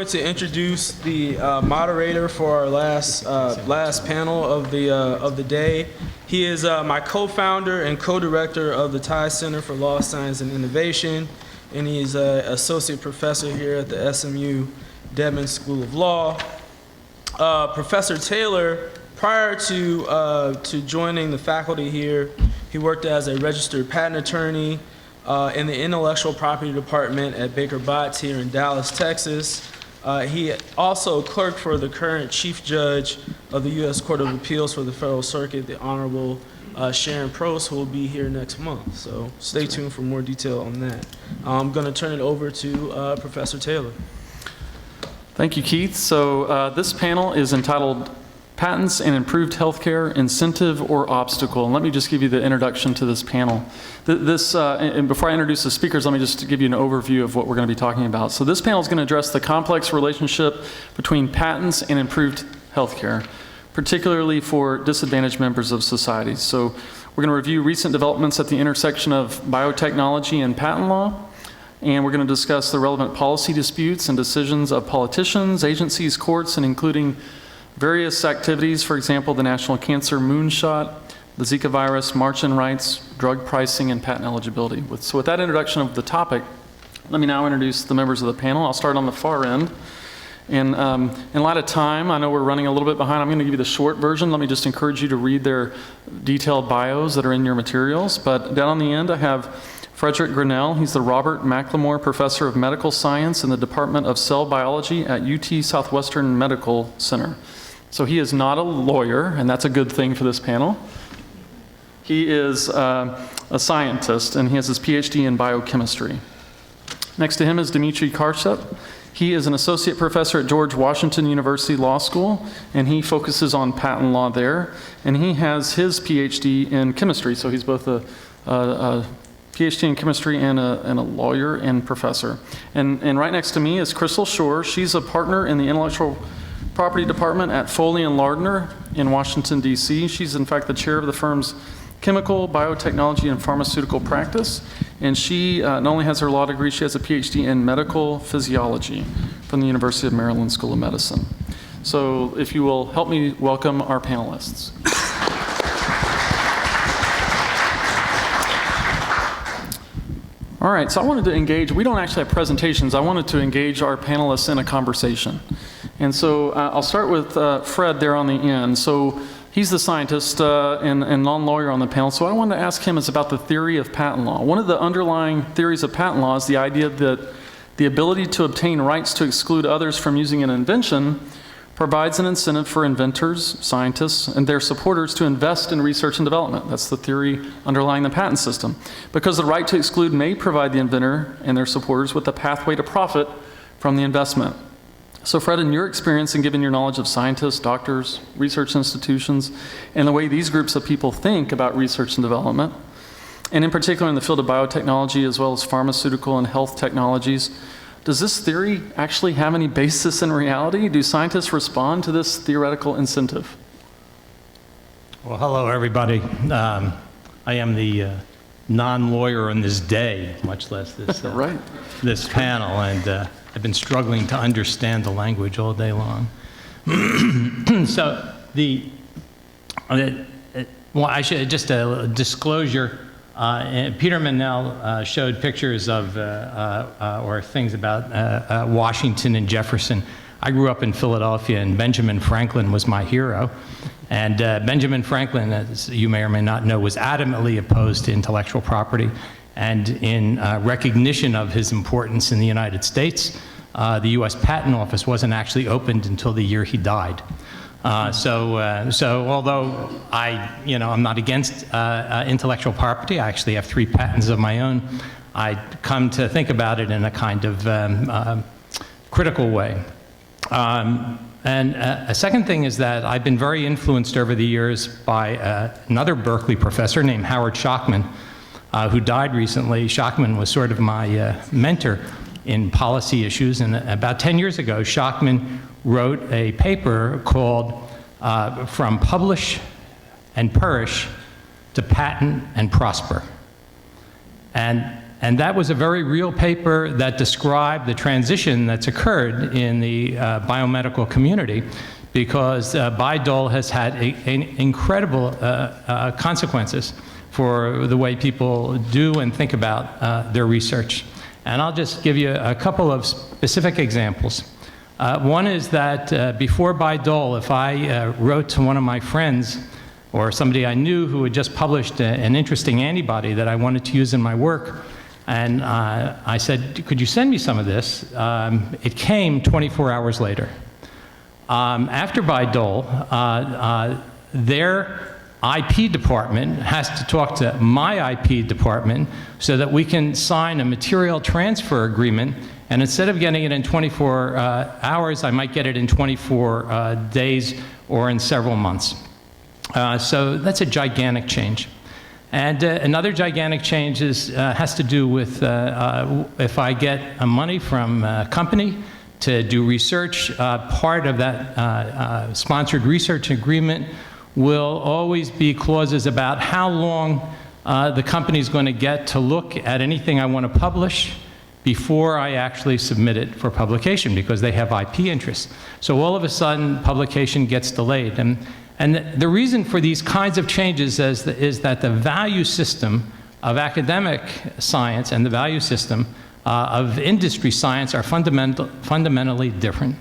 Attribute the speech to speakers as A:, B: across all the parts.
A: To introduce the moderator for our last panel of the day. He is my co-founder and co-director of the Tice Center for Law, Science, and Innovation, and he's an associate professor here at the SMU Dedman School of Law. Professor Taylor, prior to joining the faculty here, he worked as a registered patent attorney in the intellectual property department at Baker Botts here in Dallas, Texas. He also clerked for the current Chief Judge of the U.S. Court of Appeals for the Federal Circuit, the Honorable Sharon Prost, who will be here next month. So stay tuned for more detail on that. I'm going to turn it over to Professor Taylor.
B: Thank you, Keith. So this panel is entitled Patents and Improved Healthcare, Incentive or Obstacle. And let me just give you the introduction to this panel. And before I introduce the speakers, let me just give you an overview of what we're going to be talking about. So this panel is going to address the complex relationship between patents and improved healthcare, particularly for disadvantaged members of society. So we're going to review recent developments at the intersection of biotechnology and patent law. And we're going to discuss the relevant policy disputes and decisions of politicians, agencies, courts, and including various activities, for example, the National Cancer Moonshot, the Zika virus, March-in rights, drug pricing, and patent eligibility. So with that introduction of the topic, let me now introduce the members of the panel. I'll start on the far end. And in light of time, I know we're running a little bit behind. I'm going to give you the short version. Let me just encourage you to read their detailed bios that are in your materials. But down on the end, I have Frederick Grinnell. He's the Robert McLemore Professor of Medical Science in the Department of Cell Biology at UT Southwestern Medical Center. So he is not a lawyer, and that's a good thing for this panel. He is a scientist, and he has his PhD in biochemistry. Next to him is Dmitry Karsev. He is an associate professor at George Washington University Law School, and he focuses on patent law there. And he has his PhD in chemistry, so he's both a PhD in chemistry and a lawyer and professor. And right next to me is Crystal Shore. She's a partner in the intellectual property department at Foley & Lardner in Washington, D.C. She's in fact the chair of the firm's chemical, biotechnology, and pharmaceutical practice. And she not only has her law degree, she has a PhD in medical physiology from the University of Maryland School of Medicine. So if you will help me welcome our panelists. All right, so I wanted to engage, we don't actually have presentations, I wanted to engage our panelists in a conversation. And so I'll start with Fred there on the end. So he's the scientist and non-lawyer on the panel. So what I wanted to ask him is about the theory of patent law. One of the underlying theories of patent law is the idea that the ability to obtain rights to exclude others from using an invention provides an incentive for inventors, scientists, and their supporters to invest in research and development. That's the theory underlying the patent system. Because the right to exclude may provide the inventor and their supporters with a pathway to profit from the investment. So Fred, in your experience and given your knowledge of scientists, doctors, research institutions, and the way these groups of people think about research and development, and in particular in the field of biotechnology as well as pharmaceutical and health technologies, does this theory actually have any basis in reality? Do scientists respond to this theoretical incentive?
C: Well, hello, everybody. I am the non-lawyer on this day, much less this,
B: right.
C: This panel, and I've been struggling to understand the language all day long. So well, I should just a disclosure. Peter Manel showed pictures of or things about Washington and Jefferson. I grew up in Philadelphia, and Benjamin Franklin was my hero. And Benjamin Franklin, as you may or may not know, was adamantly opposed to intellectual property. And in recognition of his importance in the United States, the U.S. Patent Office wasn't actually opened until the year he died. So although I'm not against intellectual property, I actually have 3 patents of my own, I come to think about it in a kind of critical way. And a second thing is that I've been very influenced over the years by another Berkeley professor named Howard Schachman, who died recently. Schachman was sort of my mentor in policy issues, and about 10 years ago, Schachman wrote a paper called From Publish and Perish to Patent and Prosper. And And that was a very real paper that described the transition that's occurred in the biomedical community, because Bayh-Dole has had incredible consequences for the way people do and think about their research. And I'll just give you a couple of specific examples. One is that before Bayh-Dole, if I wrote to one of my friends or somebody I knew who had just published an interesting antibody that I wanted to use in my work, and I said, could you send me some of this? It came 24 hours later. After Bayh-Dole, their IP department has to talk to my IP department so that we can sign a material transfer agreement, and instead of getting it in 24 hours, I might get it in 24 days or in several months. So that's a gigantic change. And another gigantic change has to do with if I get money from a company to do research, part of that sponsored research agreement will always be clauses about how long the company is going to get to look at anything I want to publish before I actually submit it for publication, because they have IP interests. So all of a sudden, publication gets delayed. And the reason for these kinds of changes is that the value system of academic science and the value system of industry science are fundamentally different.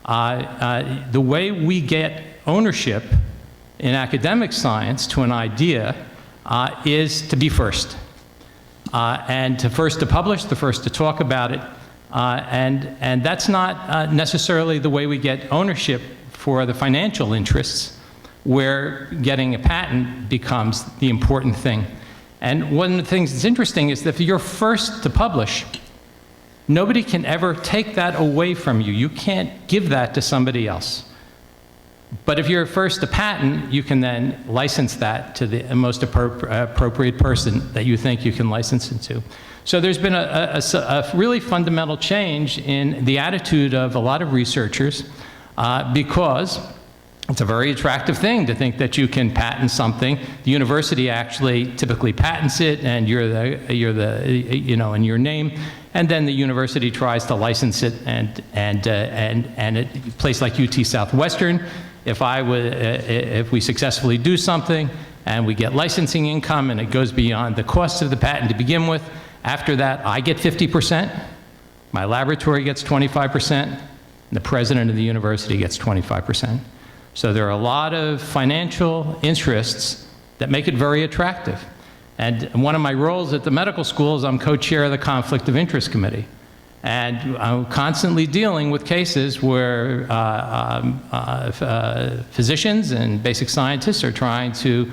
C: The way we get ownership in academic science to an idea is to be first. And to publish, the first to talk about it. And that's not necessarily the way we get ownership for the financial interests, where getting a patent becomes the important thing. And one of the things that's interesting is that if you're first to publish, nobody can ever take that away from you. You can't give that to somebody else. But if you're first to patent, you can then license that to the most appropriate person that you think you can license it to. So there's been a really fundamental change in the attitude of a lot of researchers because it's a very attractive thing to think that you can patent something. The university actually typically patents it, and you're in your name. And then the university tries to license it, and a place like UT Southwestern, if we successfully do something and we get licensing income and it goes beyond the cost of the patent to begin with, after that I get 50%, my laboratory gets 25%, and the president of the university gets 25%. So there are a lot of financial interests that make it very attractive. And one of my roles at the medical school is I'm co-chair of the Conflict of Interest Committee. And I'm constantly dealing with cases where physicians and basic scientists are trying to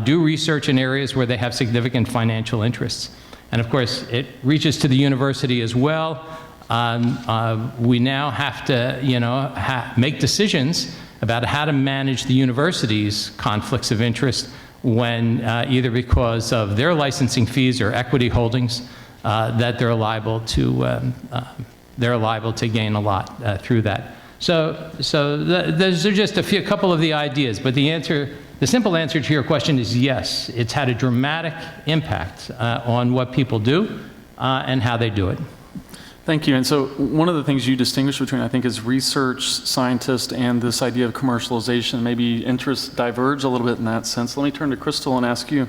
C: do research in areas where they have significant financial interests. And of course, it reaches to the university as well. We now have to make decisions about how to manage the university's conflicts of interest when either because of their licensing fees or equity holdings that they're liable to gain a lot through that. So those are just a couple of the ideas, but the simple answer to your question is yes. It's had a dramatic impact on what people do and how they do it.
B: Thank you. And so one of the things you distinguish between, I think, is research scientist and this idea of commercialization. Maybe interests diverge a little bit in that sense. Let me turn to Crystal and ask you,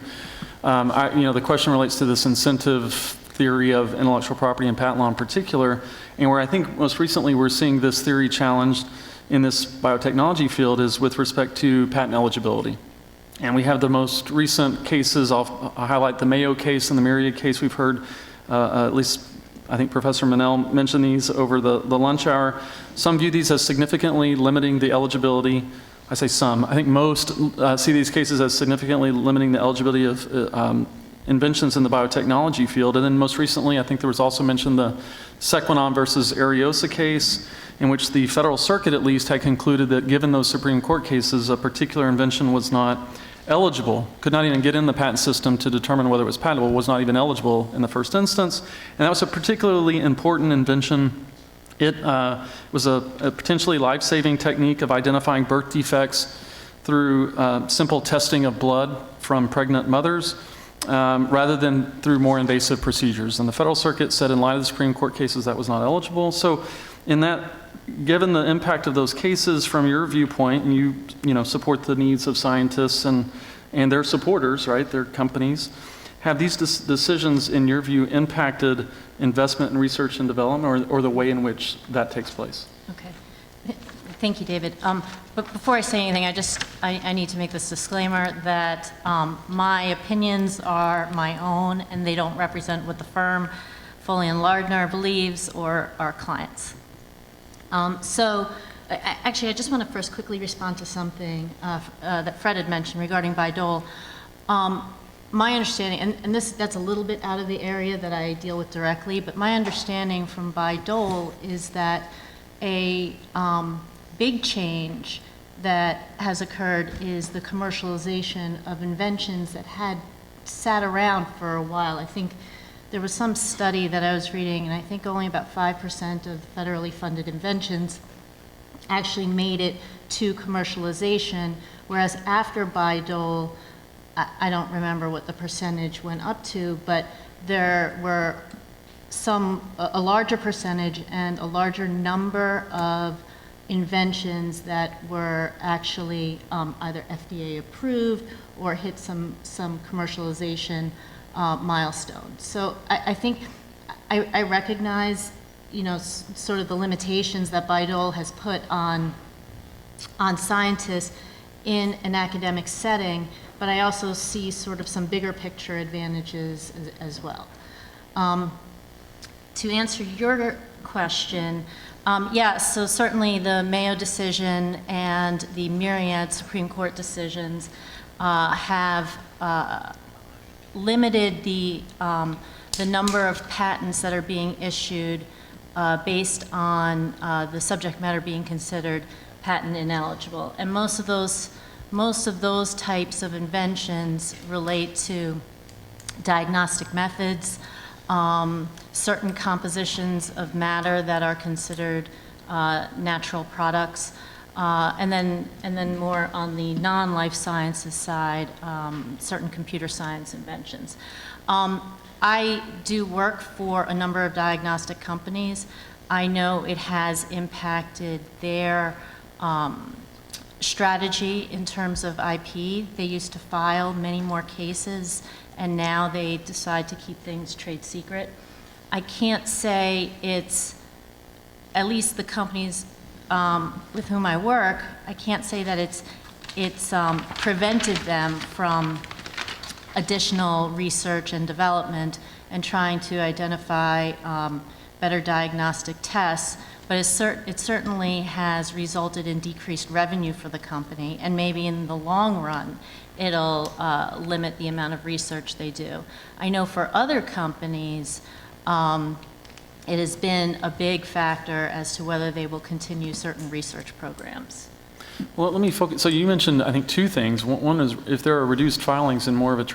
B: the question relates to this incentive theory of intellectual property and patent law in particular, and where I think most recently we're seeing this theory challenged in this biotechnology field is with respect to patent eligibility. And we have the most recent cases. I'll highlight the Mayo case and the Myriad case. We've heard at least I think Professor Manel mentioned these over the lunch hour. Some view these as significantly limiting the eligibility. I say some. I think most see these cases as significantly limiting the eligibility of inventions in the biotechnology field. And then most recently, I think there was also mentioned the Sequinon versus Ariosa case, in which the Federal Circuit at least had concluded that given those Supreme Court cases, a particular invention was not eligible, could not even get in the patent system to determine whether it was patentable, was not even eligible in the first instance. And that was a particularly important invention. It was a potentially life-saving technique of identifying birth defects through simple testing of blood from pregnant mothers. rather than through more invasive procedures. And the Federal Circuit said in light of the Supreme Court cases that was not eligible. So in that, given the impact of those cases from your viewpoint, and you support the needs of scientists and their supporters, right, their companies, have these decisions, in your view, impacted investment in research and development or the way in which that takes place?
D: Okay. Thank you, David. But before I say anything, I need to make this disclaimer that my opinions are my own and they don't represent what the firm Foley and Lardner believes or our clients. Actually, I just want to first quickly respond to something that Fred had mentioned regarding Bayh-Dole. My understanding, and that's a little bit out of the area that I deal with directly, but my understanding from Bayh-Dole is that a big change that has occurred is the commercialization of inventions that had sat around for a while. I think there was some study that I was reading, and I think only about 5% of federally funded inventions actually made it to commercialization, whereas after Bayh-Dole, I don't remember what the percentage went up to, but there were a larger percentage and a larger number of inventions that were actually either FDA approved or hit some commercialization milestones. So I think I recognize, sort of the limitations that Bayh-Dole has put on scientists in an academic setting, but I also see sort of some bigger picture advantages as well. To answer your question, so certainly the Mayo decision and the myriad Supreme Court decisions have limited the number of patents that are being issued based on the subject matter being considered patent ineligible. And most of those types of inventions relate to diagnostic methods, certain compositions of matter that are considered natural products, and then more on the non-life sciences side, certain computer science inventions. I do work for a number of diagnostic companies. I know it has impacted their strategy in terms of IP. They used to file many more cases, and now they decide to keep things trade secret. I can't say it's, at least the companies with whom I work, I can't say that it's prevented them from additional research and development and trying to identify better diagnostic tests, but it certainly has resulted in decreased revenue for the company, and maybe in the long run, it'll limit the amount of research they do. I know for other companies, it has been a big factor as to whether they will continue certain research programs.
B: Well, let me focus. So you mentioned, I think, two things. One is if there are reduced filings and more of a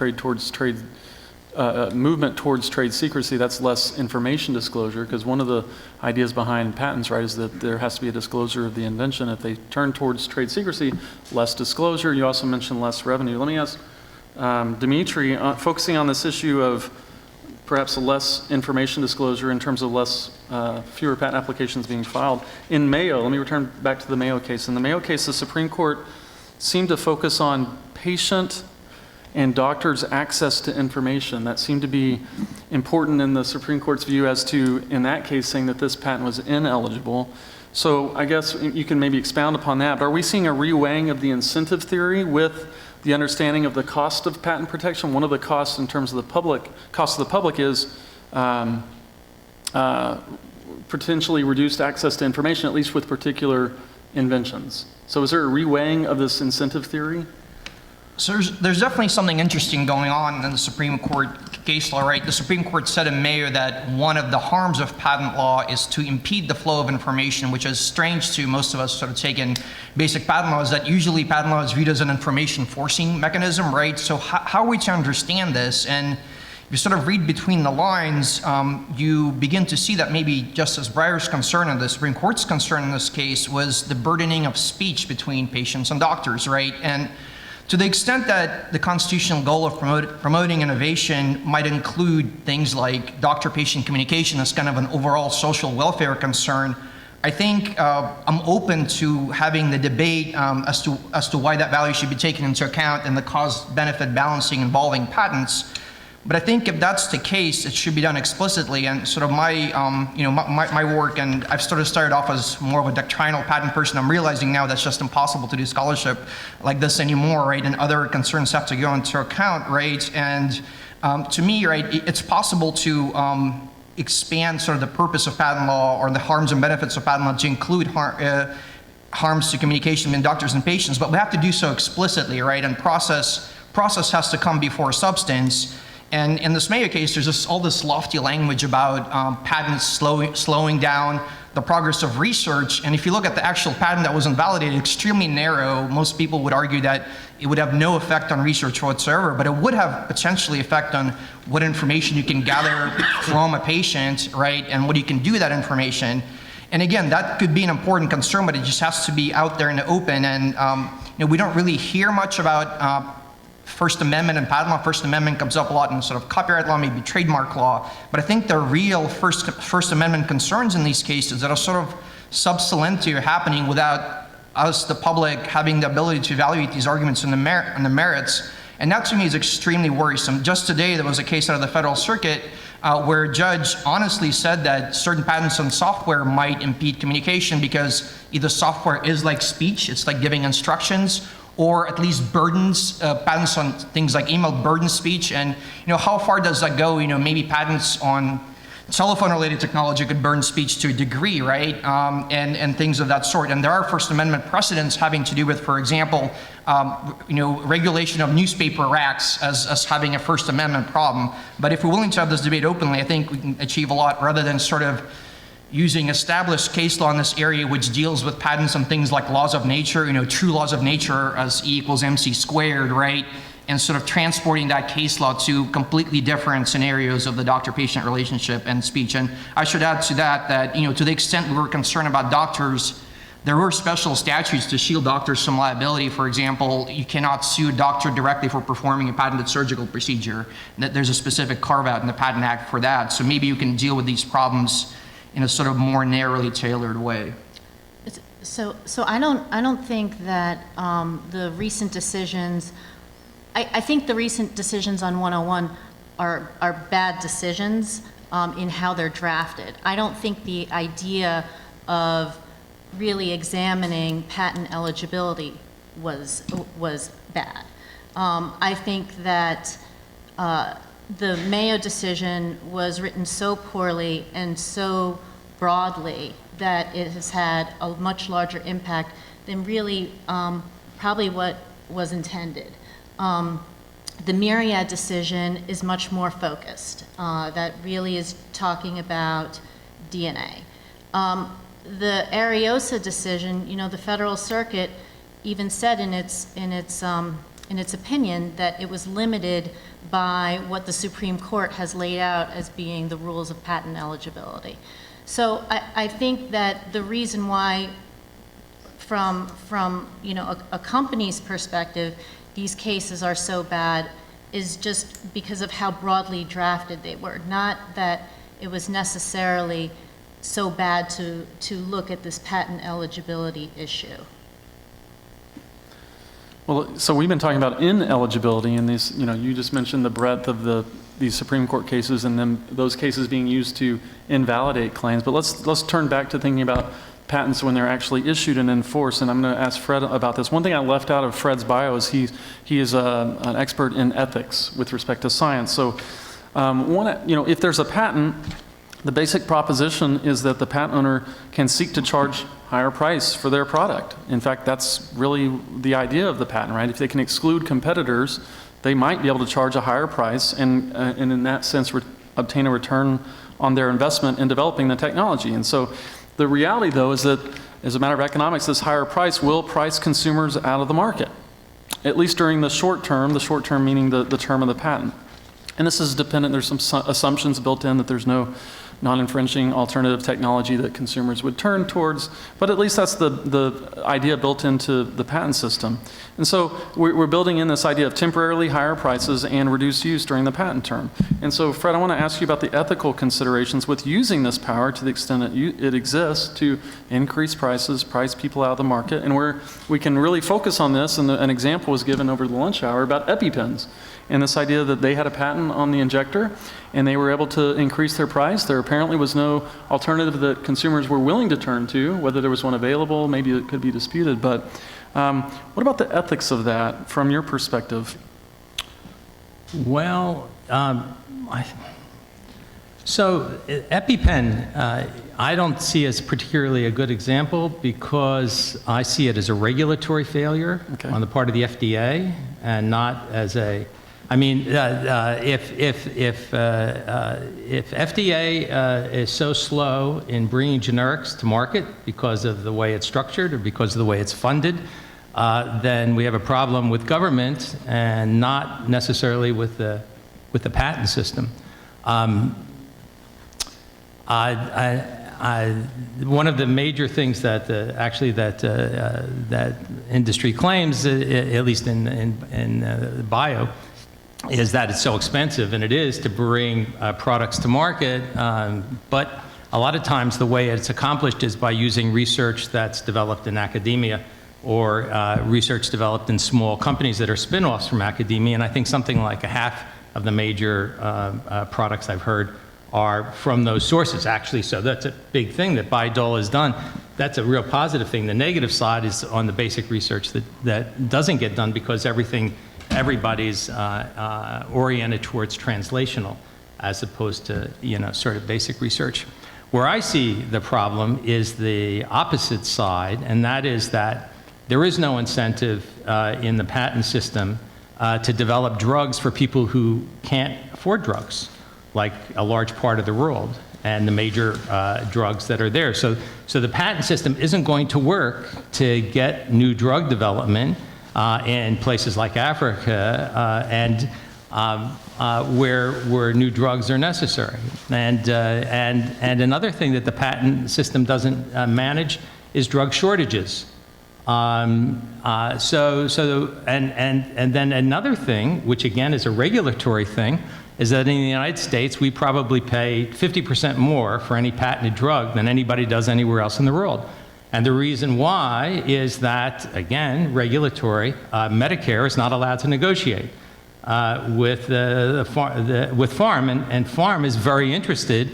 B: movement towards trade secrecy, that's less information disclosure, because one of the ideas behind patents, right, is that there has to be a disclosure of the invention. If they turn towards trade secrecy, less disclosure. You also mentioned less revenue. Let me ask Dimitri, focusing on this issue of perhaps less information disclosure in terms of fewer patent applications being filed. In Mayo, let me return back to the Mayo case. In the Mayo case, the Supreme Court seemed to focus on patient and doctors' access to information. That seemed to be important in the Supreme Court's view as to, in that case, saying that this patent was ineligible. So I guess you can maybe expound upon that. But are we seeing a reweighing of the incentive theory with the understanding of the cost of patent protection? One of the costs in terms of the cost of the public is potentially reduced access to information, at least with particular inventions. So is there a reweighing of this incentive theory?
E: So there's definitely something interesting going on in the Supreme Court case law, right? The Supreme Court said in Mayo that one of the harms of patent law is to impede the flow of information, which is strange to most of us sort of taking basic patent law, is that usually patent law is viewed as an information forcing mechanism, right? So how are we to understand this? And if you sort of read between the lines, you begin to see that maybe Justice Breyer's concern and the Supreme Court's concern in this case was the burdening of speech between patients and doctors, right? And To the extent that the constitutional goal of promoting innovation might include things like doctor-patient communication as kind of an overall social welfare concern, I think I'm open to having the debate as to why that value should be taken into account in the cost-benefit balancing involving patents. But I think if that's the case, it should be done explicitly. And sort of my work, and I've started off as more of a doctrinal patent person. I'm realizing now that's just impossible to do scholarship like this anymore, right? And other concerns have to go into account, right? And to me, right, it's possible to expand sort of the purpose of patent law or the harms and benefits of patent law to include harms to communication in doctors and patients, but we have to do so explicitly, right? And process has to come before substance. And in this Mayo case, there's just all this lofty language about patents slowing down the progress of research. And if you look at the actual patent that was invalidated, extremely narrow. Most people would argue that it would have no effect on research whatsoever, but it would have potentially effect on what information you can gather from a patient, right? And what you can do with that information. And again, that could be an important concern, but it just has to be out there in the open. And we don't really hear much about First Amendment and patent law. First Amendment comes up a lot in sort of copyright law, maybe trademark law. But I think the real First Amendment concerns in these cases that are sort of sub silentio happening without us, the public, having the ability to evaluate these arguments on the merits. And that to me is extremely worrisome. Just today, there was a case out of the Federal Circuit where a judge honestly said that certain patents on software might impede communication because either software is like speech, it's like giving instructions, or at least burdens, patents on things like email burden speech. And how far does that go? Maybe patents on telephone-related technology could burden speech to a degree, right? And things of that sort. And there are First Amendment precedents having to do with, for example, regulation of newspaper racks as having a First Amendment problem. But if we're willing to have this debate openly, I think we can achieve a lot rather than sort of using established case law in this area, which deals with patents on things like laws of nature, true laws of nature as E equals MC squared, right? And sort of transporting that case law to completely different scenarios of the doctor-patient relationship and speech. And I should add to that, to the extent we were concerned about doctors, there were special statutes to shield doctors from liability. For example, you cannot sue a doctor directly for performing a patented surgical procedure. There's a specific carve-out in the Patent Act for that. So maybe you can deal with these problems in a sort of more narrowly tailored way.
D: So I don't think that the recent decisions, I think the recent decisions on 101 are bad decisions in how they're drafted. I don't think the idea of really examining patent eligibility was bad. I think that the Mayo decision was written so poorly and so broadly that it has had a much larger impact than really probably what was intended. The Myriad decision is much more focused. That really is talking about DNA. The Ariosa decision, the Federal Circuit even said in its opinion that it was limited by what the Supreme Court has laid out as being the rules of patent eligibility. So I think that the reason why, from a company's perspective, these cases are so bad is just because of how broadly drafted they were. Not that it was necessarily so bad to look at this patent eligibility issue.
B: Well, so we've been talking about ineligibility in these, you just mentioned the breadth of these Supreme Court cases and then those cases being used to invalidate claims. But let's turn back to thinking about patents when they're actually issued and enforced. And I'm going to ask Fred about this. One thing I left out of Fred's bio is he is an expert in ethics with respect to science. So if there's a patent, the basic proposition is that the patent owner can seek to charge higher price for their product. In fact, that's really the idea of the patent, right? If they can exclude competitors, they might be able to charge a higher price and in that sense obtain a return on their investment in developing the technology. And so the reality, though, is that as a matter of economics, this higher price will price consumers out of the market, at least during the short term meaning the term of the patent. And this is dependent, there's some assumptions built in that there's no non-infringing alternative technology that consumers would turn towards, but at least that's the idea built into the patent system. And so we're building in this idea of temporarily higher prices and reduced use during the patent term. And so, Fred, I want to ask you about the ethical considerations with using this power to the extent it exists to increase prices, price people out of the market, and where we can really focus on this. And an example was given over the lunch hour about EpiPens, and this idea that they had a patent on the injector, and they were able to increase their price. There apparently was no alternative that consumers were willing to turn to, whether there was one available, maybe it could be disputed, but what about the ethics of that from your perspective?
C: Well, so EpiPen, I don't see as particularly a good example because I see it as a regulatory failure on the part of the FDA and not as a, I mean, if FDA is so slow in bringing generics to market because of the way it's structured or because of the way it's funded, then we have a problem with government and not necessarily with the patent system. One of the major things that that industry claims, at least in bio, is that it's so expensive, and it is, to bring products to market. But a lot of times the way it's accomplished is by using research that's developed in academia or research developed in small companies that are spin-offs from academia. And I think something like a half of the major products I've heard are from those sources, actually. So that's a big thing that Bayh-Dole has done. That's a real positive thing. The negative side is on the basic research that doesn't get done because everybody's oriented towards translational as opposed to, sort of basic research. Where I see the problem is the opposite side, and that is that there is no incentive in the patent system to develop drugs for people who can't afford drugs, like a large part of the world and the major drugs that are there. So the patent system isn't going to work to get new drug development in places like Africa and where new drugs are necessary. And another thing that the patent system doesn't manage is drug shortages. And then another thing, which again is a regulatory thing, is that in the United States, we probably pay 50% more for any patented drug than anybody does anywhere else in the world. And the reason why is that, again, regulatory, Medicare is not allowed to negotiate with Pharm, and Pharm is very interested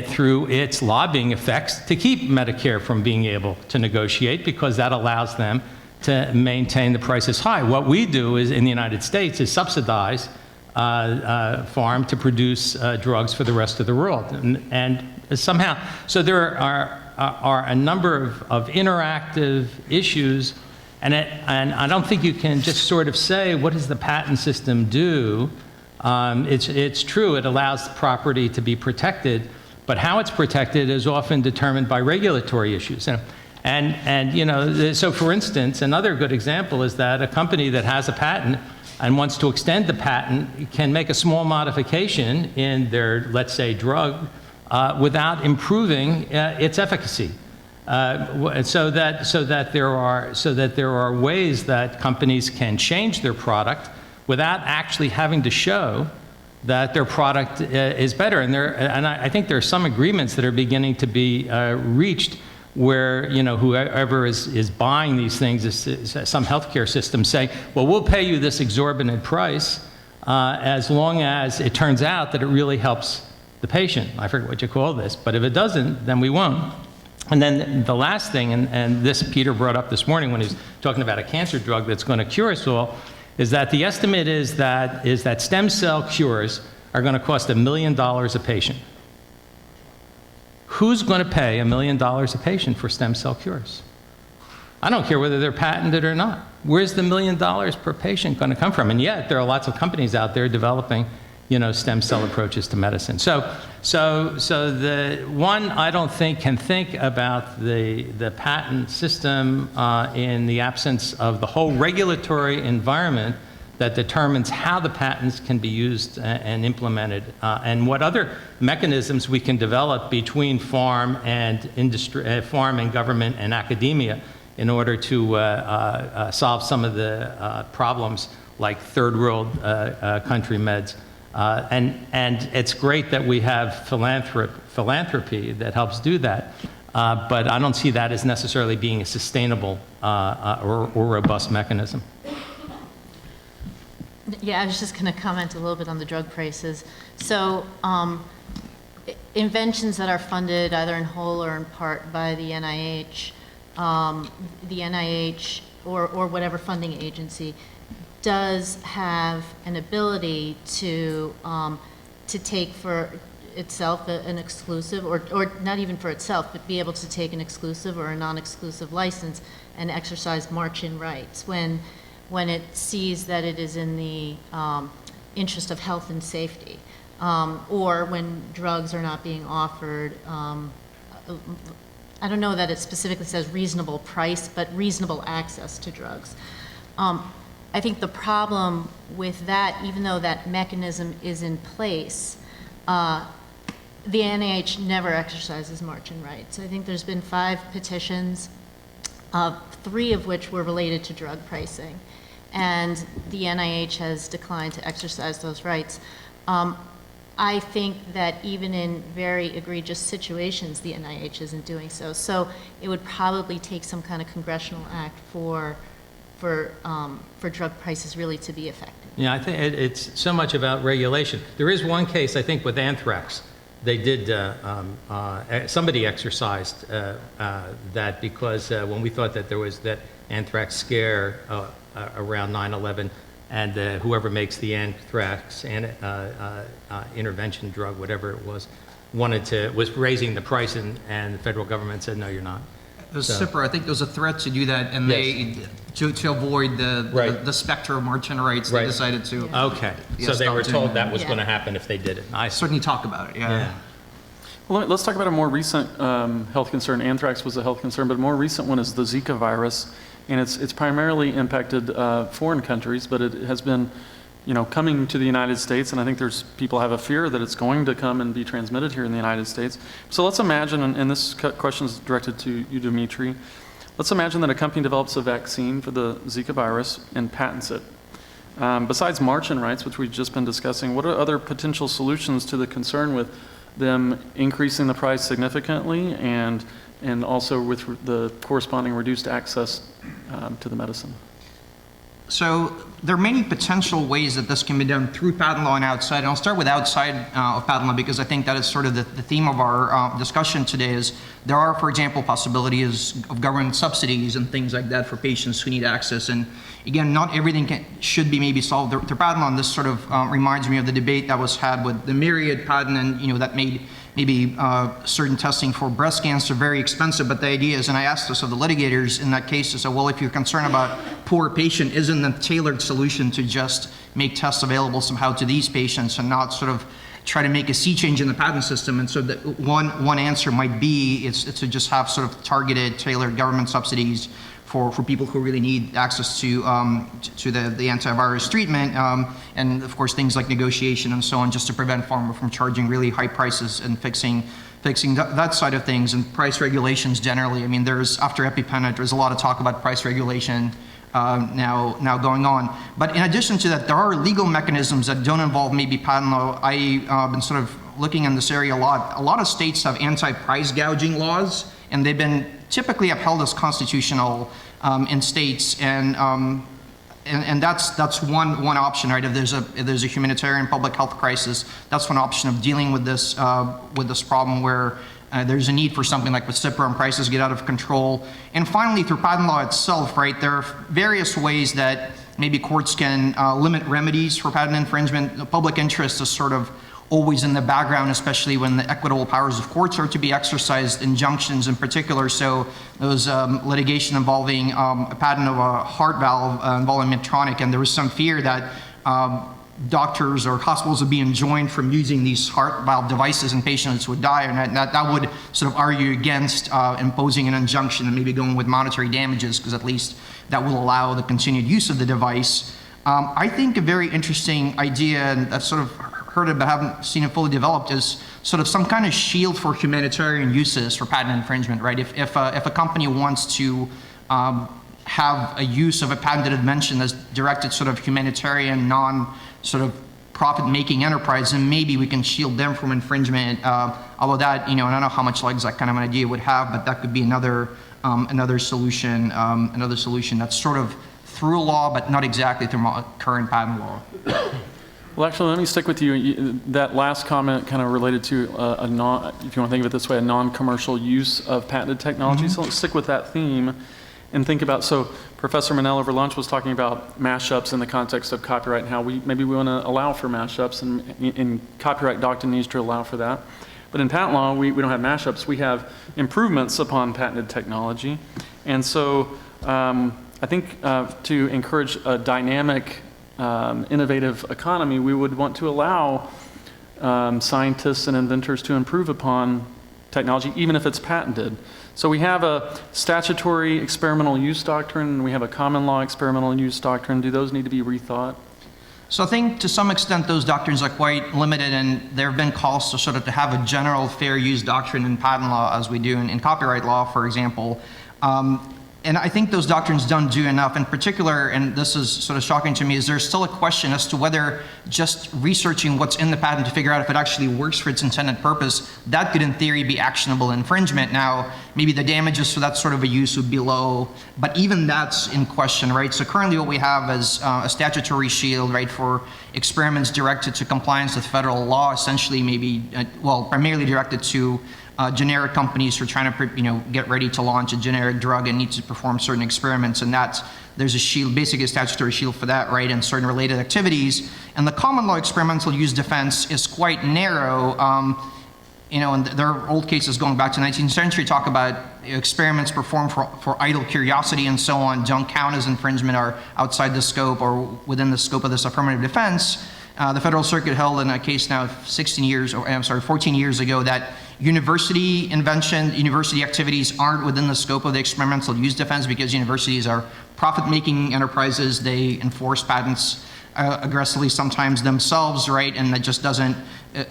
C: through its lobbying effects to keep Medicare from being able to negotiate because that allows them to maintain the prices high. What we do is, in the United States, is subsidize Pharm to produce drugs for the rest of the world. And somehow, so there are a number of interactive issues, and I don't think you can just sort of say, what does the patent system do? It's true, it allows the property to be protected, but how it's protected is often determined by regulatory issues. And so for instance, another good example is that a company that has a patent and wants to extend the patent can make a small modification in their, let's say, drug without improving its efficacy. So that there are ways that companies can change their product without actually having to show that their product is better. And I think there are some agreements that are beginning to be reached where whoever is buying these things, some healthcare system, say, well, we'll pay you this exorbitant price as long as it turns out that it really helps the patient. I forget what you call this, but if it doesn't, then we won't. And then the last thing, and this Peter brought up this morning when he was talking about a cancer drug that's going to cure us all, is that the estimate is that stem cell cures are going to cost $1 million a patient. Who's going to pay $1 million a patient for stem cell cures? I don't care whether they're patented or not. Where's the $1 million per patient going to come from? And yet there are lots of companies out there developing, stem cell approaches to medicine. So the one I don't think can think about the patent system in the absence of the whole regulatory environment that determines how the patents can be used and implemented, and what other mechanisms we can develop between farm and industry, farm and government and academia in order to solve some of the problems like third world country meds. And it's great that we have philanthropy that helps do that, but I don't see that as necessarily being a sustainable or robust mechanism.
D: Yeah, I was just going to comment a little bit on the drug prices. So inventions that are funded either in whole or in part by the NIH or whatever funding agency does have an ability to take for itself an exclusive, or not even for itself, but be able to take an exclusive or a non-exclusive license and exercise march-in rights when it sees that it is in the interest of health and safety, or when drugs are not being offered. I don't know that it specifically says reasonable price, but reasonable access to drugs. I think the problem with that, even though that mechanism is in place, the NIH never exercises march-in rights. I think there's been 5 petitions, 3 of which were related to drug pricing, and the NIH has declined to exercise those rights. I think that even in very egregious situations, the NIH isn't doing so. So it would probably take some kind of congressional act for drug prices really to be effective.
C: Yeah, I think it's so much about regulation. There is one case, I think, with anthrax. They did, somebody exercised that because when we thought that there was that anthrax scare around 9/11, and whoever makes the anthrax intervention drug, whatever it was, was raising the price, and the federal government said, no, you're not.
E: The CIPR, I think there was a threat to do that, and
C: Yes.
E: to avoid
C: Right.
E: the specter of march-in rights, they
C: Right.
E: decided to
C: Okay, so they were
E: stop
C: told
E: doing
C: that was
D: Yeah.
C: going to happen if they did it. I see.
E: certainly talk about it.
C: Yeah.
B: Well, let's talk about a more recent health concern. Anthrax was a health concern, but a more recent one is the Zika virus, and it's primarily impacted foreign countries, but it has been, coming to the United States, and I think people have a fear that it's going to come and be transmitted here in the United States. So let's imagine, and this question is directed to you, Dimitri. Let's imagine that a company develops a vaccine for the Zika virus and patents it. Besides march-in rights, which we've just been discussing, what are other potential solutions to the concern with them increasing the price significantly and also with the corresponding reduced access to the medicine?
E: So there are many potential ways that this can be done through patent law and outside. And I'll start with outside of patent law because I think that is sort of the theme of our discussion today. Is there are, for example, possibilities of government subsidies and things like that for patients who need access. And again, not everything should be maybe solved through patent law. And this sort of reminds me of the debate that was had with the Myriad patent, and that made maybe certain testing for breast cancer very expensive. But the idea is, and I asked this of the litigators in that case, is, well, if you're concerned about poor patient, isn't the tailored solution to just make tests available somehow to these patients and not sort of try to make a sea change in the patent system? And so that one answer might be is to just have sort of targeted, tailored government subsidies for people who really need access to the antivirus treatment, and of course things like negotiation and so on, just to prevent pharma from charging really high prices and fixing that side of things, and price regulations generally. I mean, after EpiPen, there's a lot of talk about price regulation now going on. But in addition to that, there are legal mechanisms that don't involve maybe patent law. I've been sort of looking in this area a lot. A lot of states have anti-price gouging laws, and they've been typically upheld as constitutional in states, and that's one option, right? If there's a humanitarian public health crisis, that's one option of dealing with this problem where there's a need for something like with CIPR and prices get out of control. And finally, through patent law itself, right, there are various ways that maybe courts can limit remedies for patent infringement. The public interest is sort of always in the background, especially when the equitable powers of courts are to be exercised, injunctions in particular. So those litigation involving a patent of a heart valve involving Medtronic, and there was some fear that doctors or hospitals would be enjoined from using these heart valve devices and patients would die, and that would sort of argue against imposing an injunction and maybe going with monetary damages, because at least that will allow the continued use of the device. I think a very interesting idea, and I've sort of heard it but haven't seen it fully developed, is sort of some kind of shield for humanitarian uses for patent infringement, right? If a company wants to have a use of a patented invention that's directed sort of humanitarian, sort of profit-making enterprise, then maybe we can shield them from infringement. Although that, and I don't know how much legs that kind of an idea would have, but that could be another solution that's sort of through law, but not exactly through current patent law.
B: Well, actually, let me stick with you. That last comment kind of related to if you want to think of it this way, a non-commercial use of patented technology. So let's stick with that theme and think about, so Professor Manel over lunch was talking about mashups in the context of copyright and how maybe we want to allow for mashups, and copyright doctrine needs to allow for that. But in patent law, we don't have mashups. We have improvements upon patented technology. And so I think to encourage a dynamic, innovative economy, we would want to allow scientists and inventors to improve upon technology, even if it's patented. So we have a statutory experimental use doctrine, and we have a common law experimental use doctrine. Do those need to be rethought?
E: So I think to some extent those doctrines are quite limited, and there have been calls to sort of to have a general fair use doctrine in patent law as we do in copyright law, for example. And I think those doctrines don't do enough. In particular, and this is sort of shocking to me, is there's still a question as to whether just researching what's in the patent to figure out if it actually works for its intended purpose, that could in theory be actionable infringement. Now, maybe the damages for that sort of a use would be low, but even that's in question, right? So currently what we have is a statutory shield, right, for experiments directed to compliance with federal law, essentially maybe, primarily directed to generic companies who are trying to, get ready to launch a generic drug and need to perform certain experiments, and there's a shield, basically a statutory shield for that, right, and certain related activities. And the common law experimental use defense is quite narrow. And there are old cases going back to the 19th century talk about experiments performed for idle curiosity and so on don't count as infringement, or outside the scope or within the scope of this affirmative defense. The Federal Circuit held in a case now 14 years ago, that university activities aren't within the scope of the experimental use defense because universities are profit-making enterprises. They enforce patents aggressively sometimes themselves, right? And that just doesn't,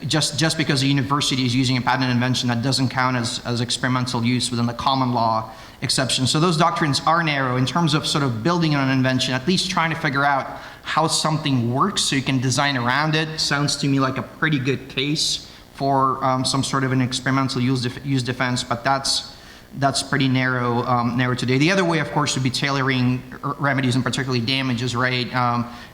E: just because a university is using a patent invention, that doesn't count as experimental use within the common law exception. So those doctrines are narrow in terms of sort of building on an invention, at least trying to figure out how something works so you can design around it. Sounds to me like a pretty good case for some sort of an experimental use defense, but that's pretty narrow today. The other way, of course, would be tailoring remedies, and particularly damages, right?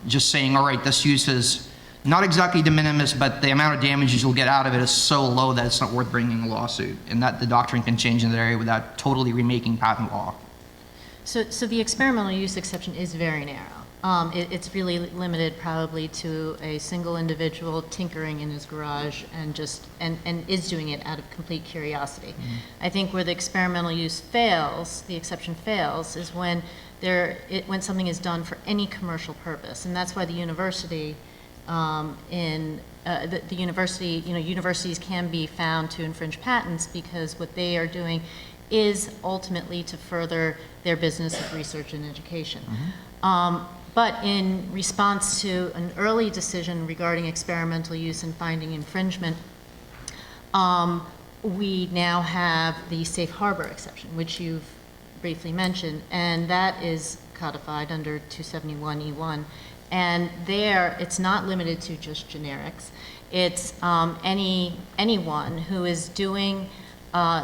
E: Just saying, all right, this use is not exactly de minimis, but the amount of damages you'll get out of it is so low that it's not worth bringing a lawsuit, and that the doctrine can change in that area without totally remaking patent law. So
D: the experimental use exception is very narrow. It's really limited probably to a single individual tinkering in his garage and is doing it out of complete curiosity. Mm-hmm. I think where the experimental use fails, the exception fails, is when something is done for any commercial purpose, and that's why the university universities can be found to infringe patents, because what they are doing is ultimately to further their business of research and education. Mm-hmm. But in response to an early decision regarding experimental use and finding infringement, we now have the safe harbor exception, which you've briefly mentioned, and that is codified under 271E1. And there, it's not limited to just generics. It's anyone who is doing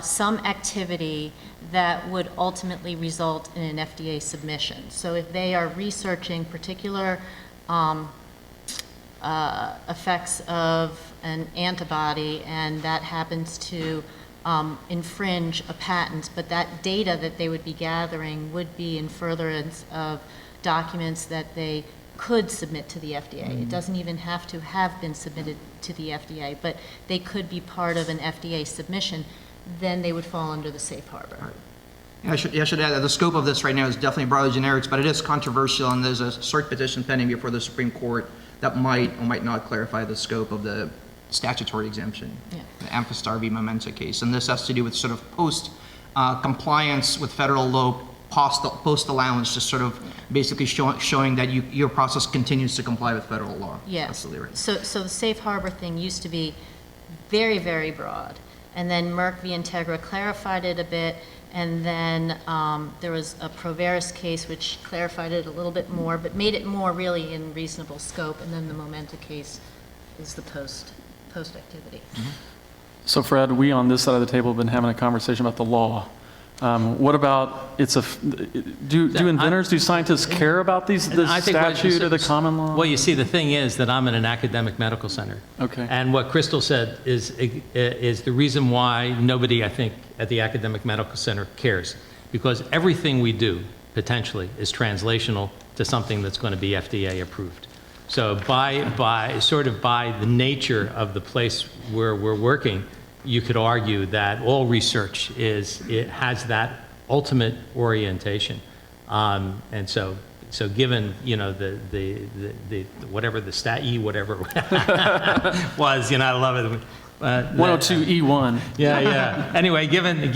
D: some activity that would ultimately result in an FDA submission. So if they are researching particular effects of an antibody, and that happens to infringe a patent, but that data that they would be gathering would be in furtherance of documents that they could submit to the FDA. Mm-hmm. It doesn't even have to have been submitted to the FDA, but they could be part of an FDA submission. Then they would fall under the safe harbor. Right.
E: I should add that the scope of this right now is definitely broadly generics, but it is controversial, and there's a cert petition pending before the Supreme Court that might or might not clarify the scope of the statutory exemption. Yeah. The Amphastar v. Momenta case, and this has to do with sort of post compliance with federal law post allowance, just sort of basically showing that your process continues to comply with federal law.
D: Yes.
E: Absolutely right.
D: So the safe harbor thing used to be very, very broad. And then Merck v. Integra clarified it a bit. And then there was a Proveris case which clarified it a little bit more, but made it more really in reasonable scope. And then the Momenta case is the post activity.
B: So Fred, we on this side of the table have been having a conversation about the law. What about, do inventors, do scientists care about the
C: I think what-
B: statute or the common law?
C: Well, you see, the thing is that I'm in an academic medical center.
B: Okay.
C: And what Crystal said is the reason why nobody, I think, at the academic medical center cares. Because everything we do, potentially, is translational to something that's going to be FDA approved. So by the nature of the place where we're working, you could argue that all research it has that ultimate orientation. And so given, the whatever the stat E, whatever was, I love it.
B: 102E1.
C: Yeah. Anyway, given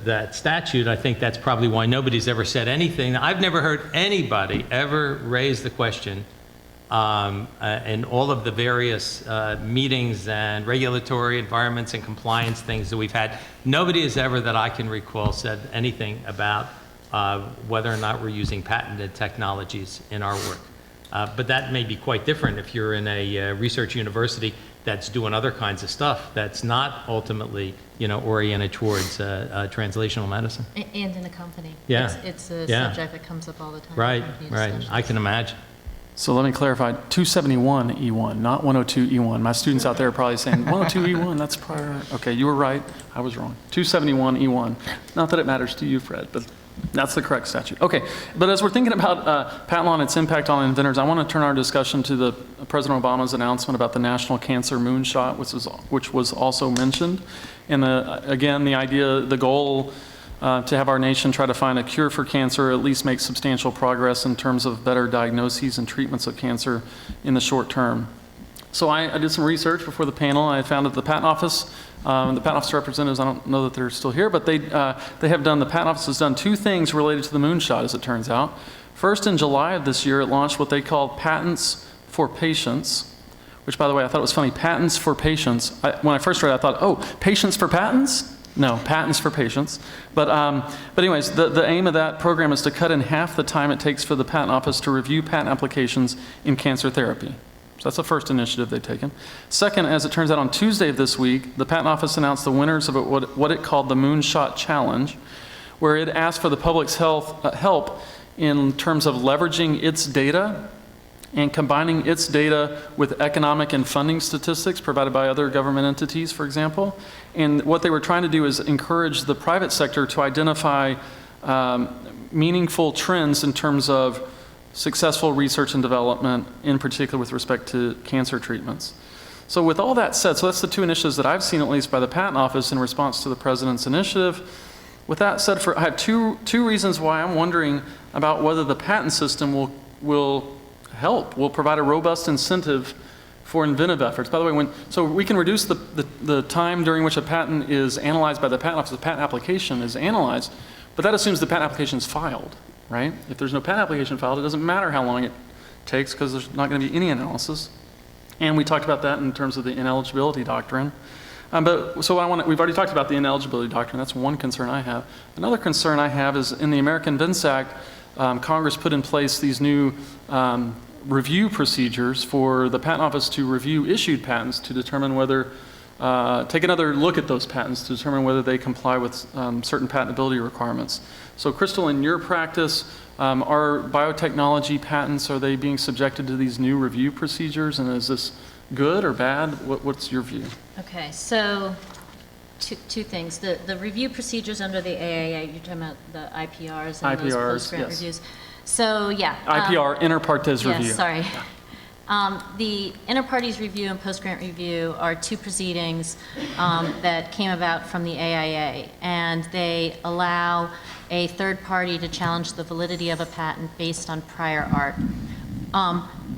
C: that statute, I think that's probably why nobody's ever said anything. I've never heard anybody ever raise the question in all of the various meetings and regulatory environments and compliance things that we've had. Nobody has ever, that I can recall, said anything about whether or not we're using patented technologies in our work. But that may be quite different if you're in a research university that's doing other kinds of stuff that's not ultimately, oriented towards translational medicine.
D: And in a company.
C: Yeah.
D: It's a
C: Yeah.
D: subject that comes up all the time. in
C: Right.
D: company
C: I
D: discussions.
C: can imagine.
B: So let me clarify, 271E1, not 102E1. My students out there are probably saying, 102E1, that's prior. Okay, you were right. I was wrong. 271E1. Not that it matters to you, Fred, but that's the correct statute. Okay, but as we're thinking about patent law and its impact on inventors, I want to turn our discussion to President Obama's announcement about the National Cancer Moonshot, which was also mentioned. And again, the idea, the goal to have our nation try to find a cure for cancer, or at least make substantial progress in terms of better diagnoses and treatments of cancer in the short term. So I did some research before the panel. I found that the Patent Office, the Patent Office representatives, I don't know that they're still here, but the Patent Office has done two things related to the moonshot, as it turns out. First, in July of this year, it launched what they called Patents for Patients, which, by the way, I thought it was funny, patents for patients. When I first read it, I thought, oh, patients for patents? No, patents for patients. But anyways, the aim of that program is to cut in half the time it takes for the Patent Office to review patent applications in cancer therapy. So that's the first initiative they've taken. Second, as it turns out, on Tuesday of this week, the Patent Office announced the winners of what it called the Moonshot Challenge, where it asked for the public's help in terms of leveraging its data and combining its data with economic and funding statistics provided by other government entities, for example. And what they were trying to do is encourage the private sector to identify meaningful trends in terms of successful research and development, in particular with respect to cancer treatments. So with all that said, so that's the two initiatives that I've seen, at least by the Patent Office, in response to the President's initiative. With that said, I have two reasons why I'm wondering about whether the patent system will provide a robust incentive for inventive efforts. By the way, so we can reduce the time during which a patent is analyzed by the Patent Office, the patent application is analyzed, but that assumes the patent application is filed, right? If there's no patent application filed, it doesn't matter how long it takes because there's not going to be any analysis. And we talked about that in terms of the ineligibility doctrine. We've already talked about the ineligibility doctrine. That's one concern I have. Another concern I have is in the American Invents Act, Congress put in place these new review procedures for the Patent Office to review issued patents to determine whether, take another look at those patents to determine whether they comply with certain patentability requirements. So Crystal, in your practice, are biotechnology patents, are they being subjected to these new review procedures? And is this good or bad? What's your view?
D: Okay, so two things. The review procedures under the AAA, you're talking about the IPRs and those
B: IPRs,
D: post-grant
B: yes.
D: reviews. So, yeah.
B: IPR, inter partes review.
D: Yes, sorry. The inter partes review and post-grant review are two proceedings that came about from the AIA, and they allow a third party to challenge the validity of a patent based on prior art.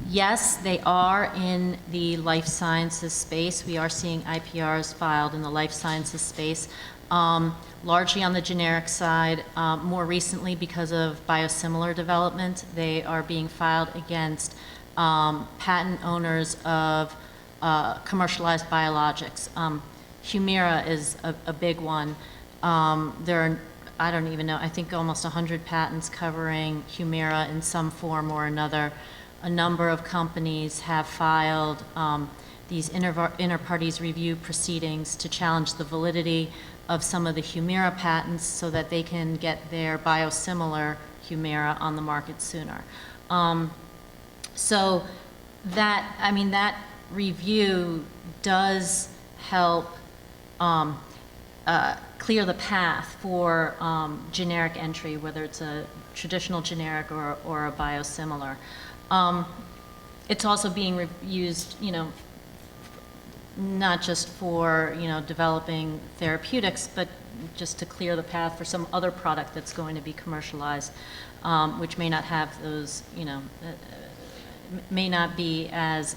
D: Yes, they are in the life sciences space. We are seeing IPRs filed in the life sciences space, largely on the generic side. More recently, because of biosimilar development, they are being filed against patent owners of commercialized biologics. Humira is a big one. There are, I don't even know, I think almost 100 patents covering Humira in some form or another. A number of companies have filed these inter partes review proceedings to challenge the validity of some of the Humira patents so that they can get their biosimilar Humira on the market sooner. So that, I mean, that review does help clear the path for generic entry, whether it's a traditional generic or a biosimilar. It's also being used, you know, not just for, you know, developing therapeutics, but just to clear the path for some other product that's going to be commercialized, which may not have those, you know, may not be as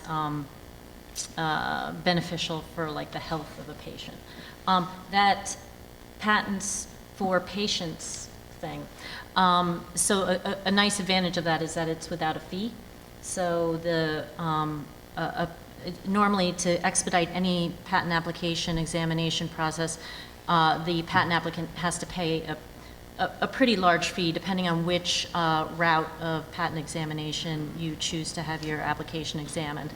D: beneficial for like the health of a patient. That patents for patients thing. So a nice advantage of that is that it's without a fee. So the normally to expedite any patent application examination process, the patent applicant has to pay a pretty large fee depending on which route of patent examination you choose to have your application examined.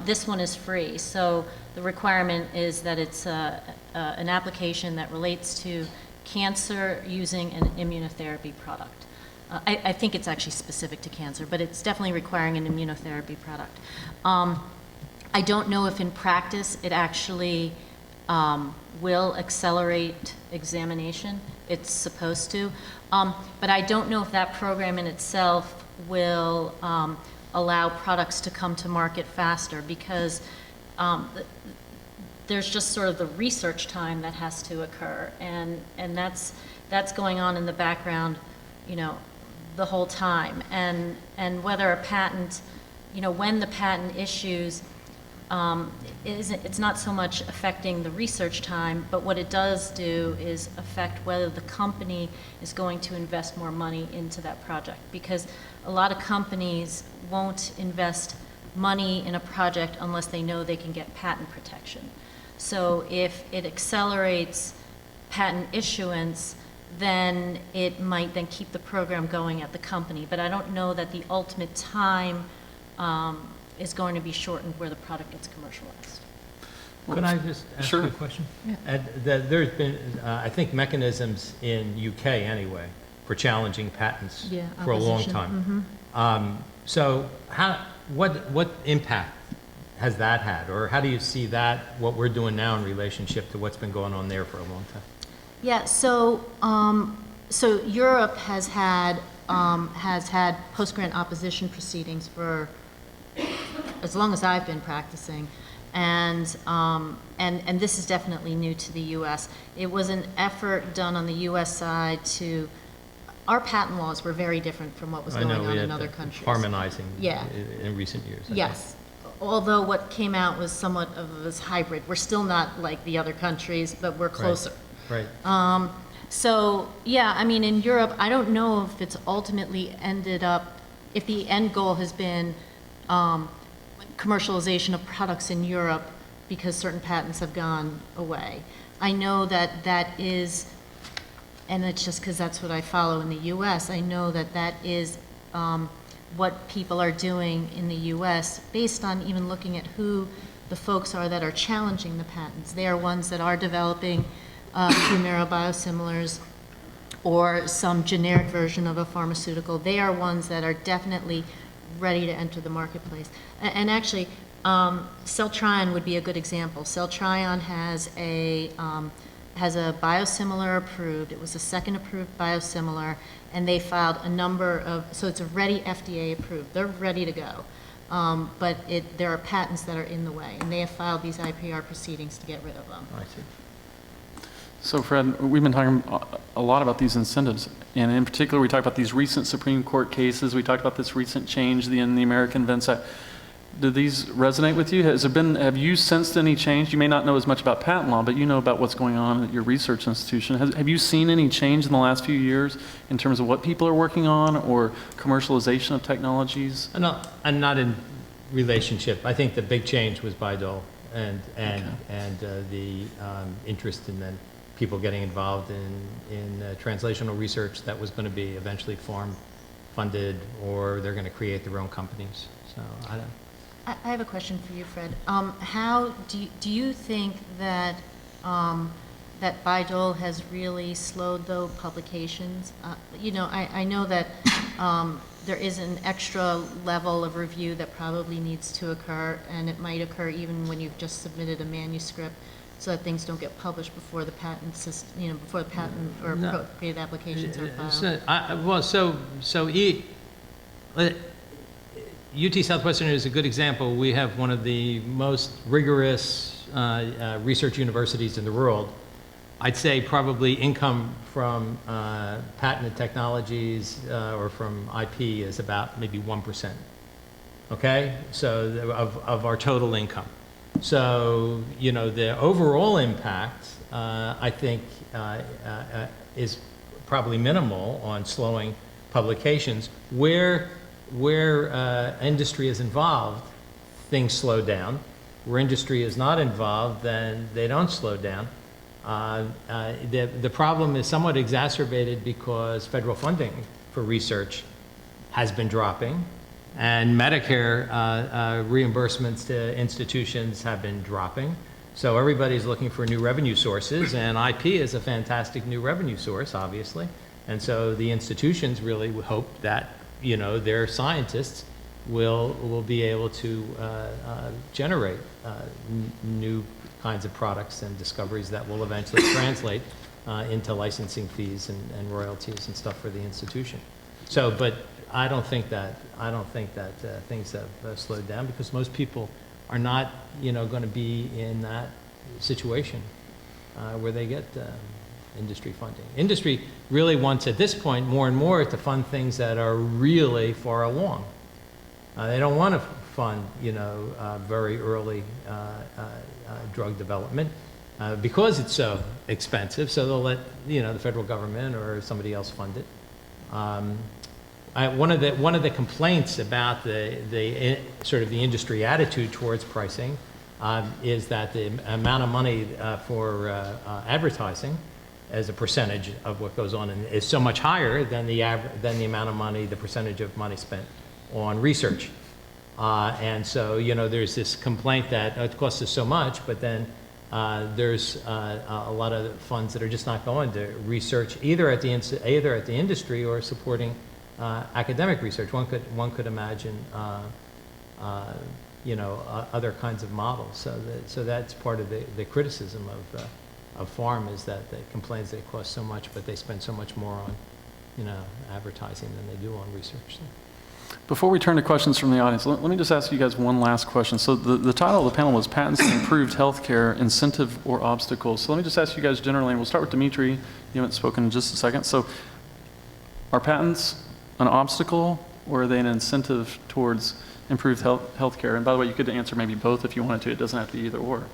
D: This one is free, so the requirement is that it's an application that relates to cancer using an immunotherapy product. I think it's actually specific to cancer, but it's definitely requiring an immunotherapy product. I don't know if in practice it actually will accelerate examination. It's supposed to. But I don't know if that program in itself will allow products to come to market faster because there's just sort of the research time that has to occur. And that's going on in the background, you know, the whole time. And whether a patent, you know, when the patent issues, it's not so much affecting the research time, but what it does do is affect whether the company is going to invest more money into that project. Because a lot of companies won't invest money in a project unless they know they can get patent protection. So if it accelerates patent issuance, then it might then keep the program going at the company. But I don't know that the ultimate time is going to be shortened where the product gets commercialized.
F: Could I just ask
B: Sure.
F: you a question? There's been, I think, mechanisms in UK anyway for challenging patents
D: Yeah,
F: for a long
D: opposition.
F: time. So what impact has that had? Or how do you see that, what we're doing now in relationship to what's been going on there for a long time?
D: Yeah, so so Europe has had post-grant opposition proceedings for as long as I've been practicing, and this is definitely new to the U.S. It was an effort done on the U.S. side to. Our patent laws were very different from what was
F: I
D: going
F: know
D: on
F: we
D: in
F: had
D: other countries.
F: harmonizing
D: Yeah.
F: in recent years. I think.
D: Yes, although what came out was somewhat of this hybrid. We're still not like the other countries, but we're closer.
F: Right.
D: So, yeah, I mean, in Europe, I don't know if it's ultimately ended up, if the end goal has been commercialization of products in Europe because certain patents have gone away. I know that that is, and it's just because that's what I follow in the U.S., I know that that is what people are doing in the U.S. based on even looking at who the folks are that are challenging the patents. They are ones that are developing Humira biosimilars or some generic version of a pharmaceutical. They are ones that are definitely ready to enter the marketplace. And actually, Celltrion would be a good example. Celltrion has a biosimilar approved. It was the second approved biosimilar, and they filed a number of, so it's already FDA approved. They're ready to go. But there are patents that are in the way, and they have filed these IPR proceedings to get rid of them.
F: I see.
B: So Fred, we've been talking a lot about these incentives, and in particular, we talked about these recent Supreme Court cases. We talked about this recent change in the American Vents Act. Do these resonate with you? Have you sensed any change? You may not know as much about patent law, but you know about what's going on at your research institution. Have you seen any change in the last few years in terms of what people are working on or commercialization of technologies?
F: And not in relationship. I think the big change was Bayh-Dole and the interest in then people getting involved in translational research that was going to be eventually farm funded, or they're going to create their own companies. So I don't.
D: I have a question for you, Fred. How do you think that that Bayh-Dole has really slowed though publications? I know that there is an extra level of review that probably needs to occur, and it might occur even when you've just submitted a manuscript, so that things don't get published before the patent system, before the patent or
F: No.
D: appropriate applications are filed.
F: UT Southwestern is a good example. We have one of the most rigorous research universities in the world. I'd say probably income from patented technologies or from IP is about maybe 1%. Okay, so of our total income. So the overall impact, I think, is probably minimal on slowing publications. Where industry is involved, things slow down. Where industry is not involved, then they don't slow down. The problem is somewhat exacerbated because federal funding for research has been dropping, and Medicare reimbursements to institutions have been dropping. So everybody's looking for new revenue sources, and IP is a fantastic new revenue source, obviously. And so the institutions really hope that their scientists will be able to generate new kinds of products and discoveries that will eventually translate into licensing fees and royalties and stuff for the institution. So, but I don't think that things have slowed down, because most people are not going to be in that situation where they get industry funding. Industry really wants, at this point, more and more to fund things that are really far along. They don't want to fund, very early drug development because it's so expensive. So they'll let, the federal government or somebody else fund it. One of the complaints about the sort of the industry attitude towards pricing is that the amount of money for advertising as a percentage of what goes on is so much higher than the amount of money, the percentage of money spent on research. And so, there's this complaint that it costs us so much, but then there's a lot of funds that are just not going to research, either at the industry or supporting academic research. One could imagine, other kinds of models. So that's part of the criticism of pharm, is that they complain that it costs so much, but they spend so much more on, advertising than they do on research.
B: Before we turn to questions from the audience, let me just ask you guys one last question. So the title of the panel was Patents and Improved Healthcare, Incentive or Obstacle. So let me just ask you guys generally, and we'll start with Dimitri. You haven't spoken in just a second. So are patents an obstacle, or are they an incentive towards improved healthcare? And by the way, you could answer maybe both if you wanted to. It doesn't have to be either or.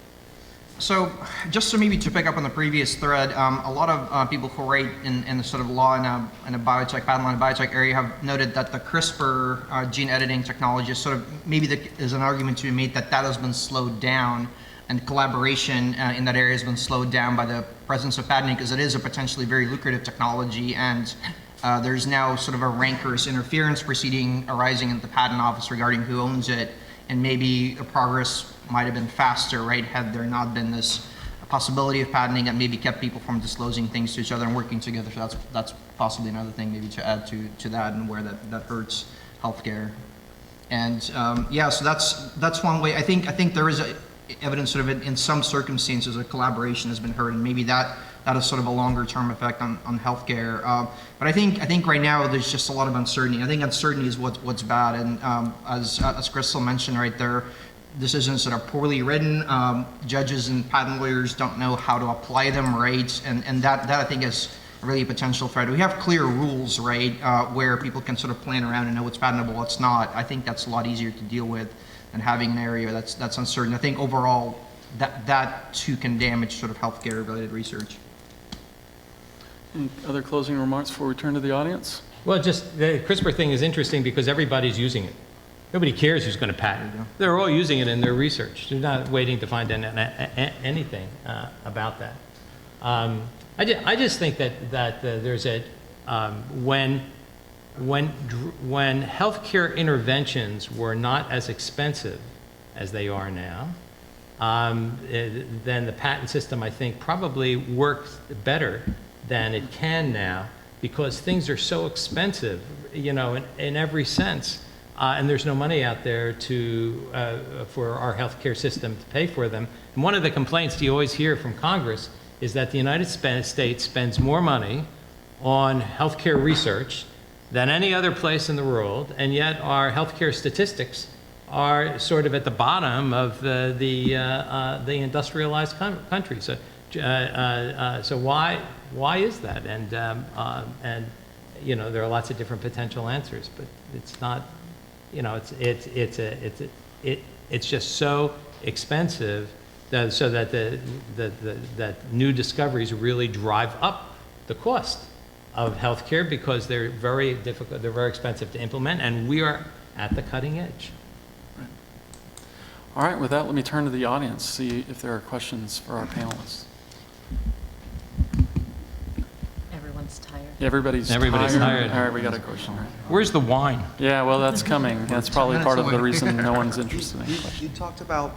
E: So just to maybe to pick up on the previous thread, a lot of people who write in the sort of law in a biotech, patent law in a biotech area have noted that the CRISPR gene editing technology is sort of, maybe there's an argument to be made that has been slowed down, and collaboration in that area has been slowed down by the presence of patenting, because it is a potentially very lucrative technology, and there's now sort of a rancorous interference proceeding arising in the patent office regarding who owns it, and maybe the progress might have been faster, right, had there not been this possibility of patenting that maybe kept people from disclosing things to each other and working together. So that's possibly another thing maybe to add to that, and where that hurts healthcare. And so that's one way. I think there is evidence sort of in some circumstances a collaboration has been hurt, and maybe that is sort of a longer term effect on healthcare. But I think right now there's just a lot of uncertainty. I think uncertainty is what's bad, and as Crystal mentioned right there, decisions that are poorly written, judges and patent lawyers don't know how to apply them right, and that I think is really a potential threat. We have clear rules, right, where people can sort of plan around and know what's patentable, what's not. I think that's a lot easier to deal with and having an area that's uncertain. I think overall, that too can damage sort of healthcare-related research.
B: Any other closing remarks before we turn to the audience?
F: Well, just the CRISPR thing is interesting because everybody's using it. Nobody cares who's going to patent it. They're all using it in their research. They're not waiting to find anything about that. I just think that there's a when healthcare interventions were not as expensive as they are now, then the patent system, I think, probably works better than it can now because things are so expensive, you know, in every sense, and there's no money out there for our healthcare system to pay for them. And one of the complaints you always hear from Congress is that the United States spends more money on healthcare research than any other place in the world, and yet our healthcare statistics are sort of at the bottom of the industrialized country. So why is that? And you know, there are lots of different potential answers, but it's not, you know, it's just so expensive so that that new discoveries really drive up the cost of healthcare because they're very difficult, they're very expensive to implement, and we are at the cutting edge.
B: All right, with that, let me turn to the audience, see if there are questions for our panelists.
D: Everyone's tired.
B: Everybody's
F: tired.
B: All right, we got a question. Right.
C: Where's the wine?
B: Yeah, well, that's coming. That's probably part of the reason no one's interested in the question.
G: You talked about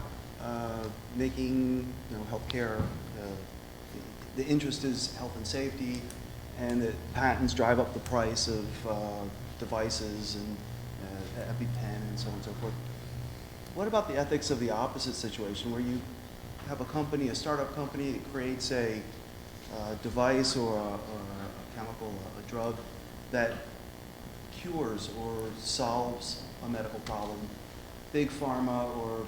G: making, healthcare, the interest is health and safety, and that patents drive up the price of devices and EpiPen and so on and so forth. What about the ethics of the opposite situation, where you have a startup company that creates a device or a chemical, a drug that cures or solves a medical problem? Big pharma or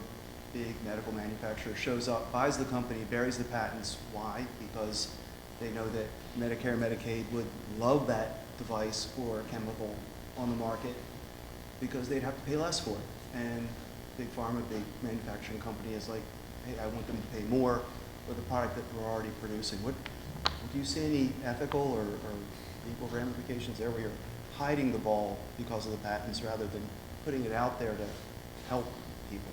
G: big medical manufacturer shows up, buys the company, buries the patents. Why? Because they know that Medicare and Medicaid would love that device or chemical on the market because they'd have to pay less for it. And big pharma, big manufacturing company is like, hey, I want them to pay more for the product that we're already producing. Do you see any ethical or legal ramifications there where you're hiding the ball because of the patents rather than putting it out there to help people?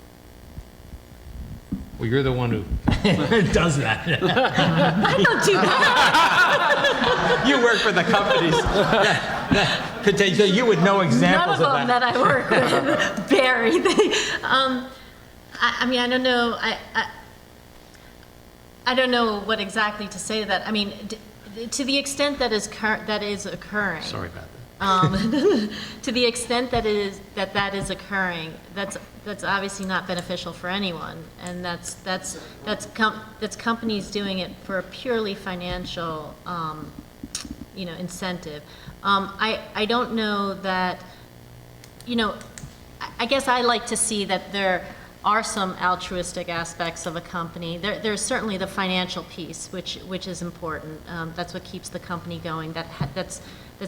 F: Well, you're the one who does that.
D: I don't do that.
F: You work for the companies. So you would know examples
D: None of them
F: of
D: that I work with, Barry. I mean, I don't know. I don't know what exactly to say to that. I mean, to the extent that is occurring.
F: Sorry about that.
D: To the extent that is occurring, that's obviously not beneficial for anyone, and that's companies doing it for a purely financial, incentive. I don't know that, I guess I like to see that there are some altruistic aspects of a company. There's certainly the financial piece, which is important. That's what keeps the company going. That's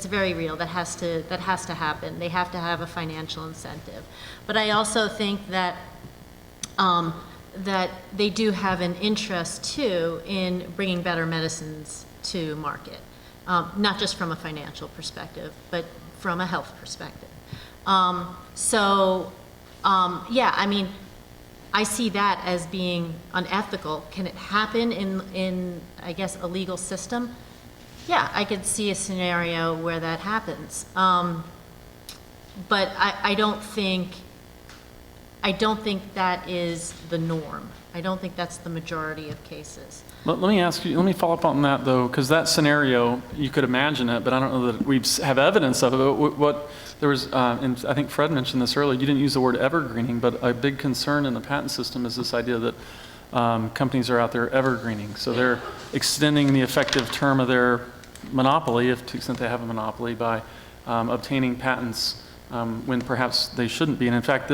D: very real. That has to happen. They have to have a financial incentive. But I also think that that they do have an interest too in bringing better medicines to market, not just from a financial perspective, but from a health perspective. Yeah, I mean, I see that as being unethical. Can it happen in I guess, a legal system? Yeah, I could see a scenario where that happens. But I don't think that is the norm. I don't think that's the majority of cases.
B: Let me follow up on that though, because that scenario, you could imagine it, but I don't know that we have evidence of it. There was, and I think Fred mentioned this earlier, you didn't use the word evergreening, but a big concern in the patent system is this idea that companies are out there evergreening. So they're extending the effective term of their monopoly, to the extent they have a monopoly, by obtaining patents when perhaps they shouldn't be. And in fact,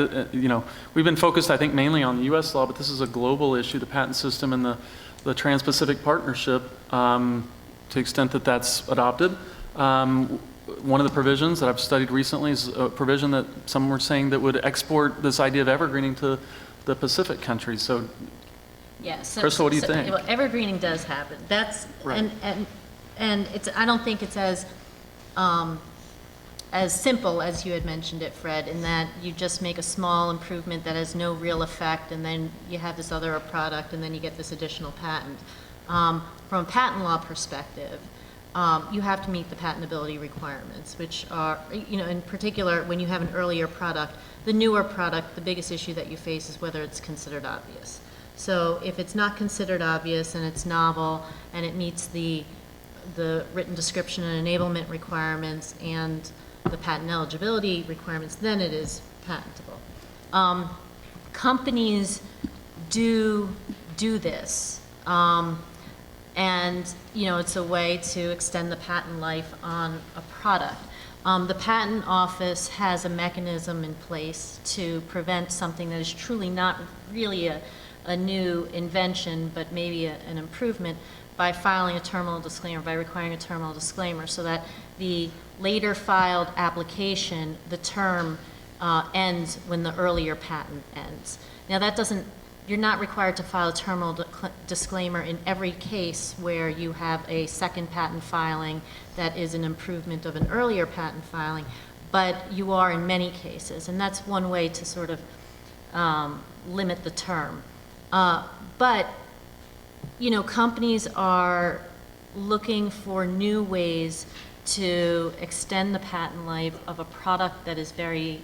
B: we've been focused, I think, mainly on the U.S. law, but this is a global issue, the patent system and the Trans-Pacific Partnership, to the extent that that's adopted. one of the provisions that I've studied recently is a provision that some were saying that would export this idea of evergreening to the Pacific countries. So
D: Yeah, so.
B: Crystal, what do you think?
D: Well, evergreening does happen. That's,
B: Right.
D: and it's, I don't think it's as simple as you had mentioned it, Fred, in that you just make a small improvement that has no real effect, and then you have this other product, and then you get this additional patent. From a patent law perspective, you have to meet the patentability requirements, which are, in particular, when you have an earlier product, the newer product, the biggest issue that you face is whether it's considered obvious. So if it's not considered obvious and it's novel and it meets the written description and enablement requirements and the patent eligibility requirements, then it is patentable. Companies do this. And, it's a way to extend the patent life on a product. The Patent Office has a mechanism in place to prevent something that is truly not really a new invention, but maybe an improvement, by filing a terminal disclaimer, by requiring a terminal disclaimer, so that the later filed application, the term ends when the earlier patent ends. Now, that doesn't, you're not required to file a terminal disclaimer in every case where you have a second patent filing that is an improvement of an earlier patent filing, but you are in many cases, and that's one way to sort of limit the term. But companies are looking for new ways to extend the patent life of a product that is very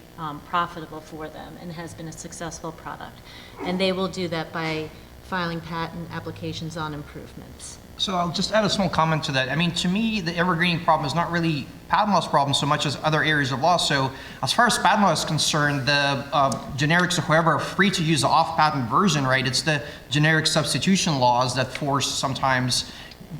D: profitable for them and has been a successful product. And they will do that by filing patent applications on improvements.
E: So I'll just add a small comment to that. I mean, to me, the evergreening problem is not really patent law's problem so much as other areas of law. So as far as patent law is concerned, the generics or whoever are free to use the off-patent version, right? It's the generic substitution laws that force sometimes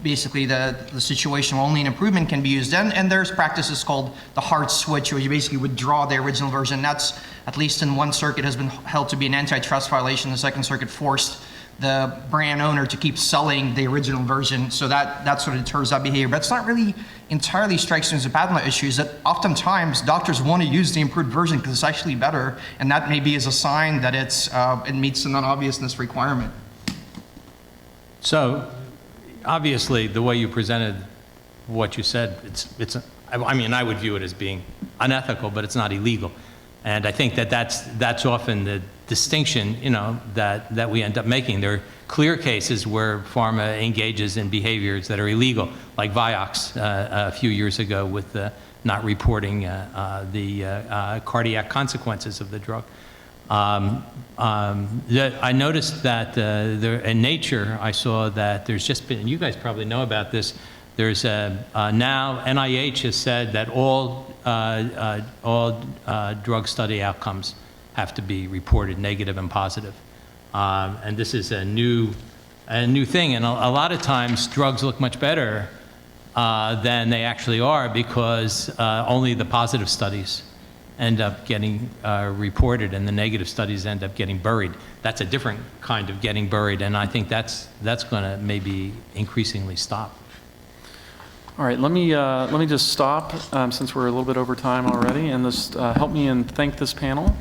E: basically the situation where only an improvement can be used. And there's practices called the hard switch, where you basically withdraw the original version. That's, at least in one circuit, has been held to be an antitrust violation. The Second Circuit forced the brand owner to keep selling the original version, so that sort of deters that behavior. But it's not really entirely strikes me as a patent law issue, is that oftentimes doctors want to use the improved version because it's actually better, and that maybe is a sign that it meets the non-obviousness requirement.
C: So, obviously, the way you presented what you said, I would view it as being unethical, but it's not illegal. And I think that's often the distinction, that we end up making. There are clear cases where pharma engages in behaviors that are illegal, like Vioxx a few years ago with not reporting the cardiac consequences of the drug. I noticed that in Nature, I saw that there's just been, and you guys probably know about this, there's now NIH has said that all drug study outcomes have to be reported, negative and positive. And this is a new thing. And a lot of times drugs look much better than they actually are because only the positive studies end up getting reported and the negative studies end up getting buried. That's a different kind of getting buried, and I think that's going to maybe increasingly stop.
B: All right, let me just stop since we're a little bit over time already, and just help me and thank this panel.